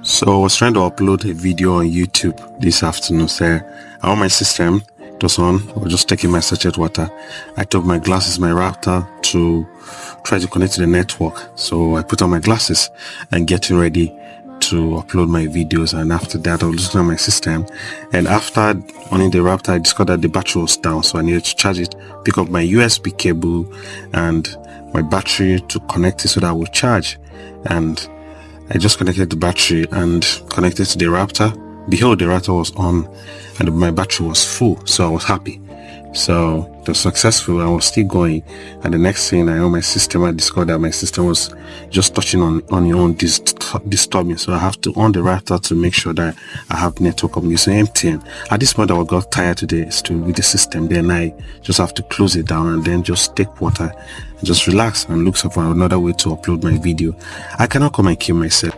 So I was trying to upload a video on YouTube this afternoon. So I on my system, it was on. I was just taking my sachet water. I took my glasses, my router to try to connect to the network. So I put on my glasses and getting ready to upload my videos. And after that, I was looking at my system. And after on the router, I discovered that the battery was down. So I needed to charge it, pick up my USB cable and my battery to connect it so that I would charge. And I just connected the battery and connected to the router. Behold, the router was on and my battery was full, so I was happy. So it was successful. I was still going, and the next thing I on my system, I discovered that my system was just touching on your own disturbing. So I have to on the router to make sure that I have network. I'm using MTN. At this point, I got tired today with the system. Then I just have to close it down and then just take water, just relax and look for another way to upload my video. I cannot come and kill myself.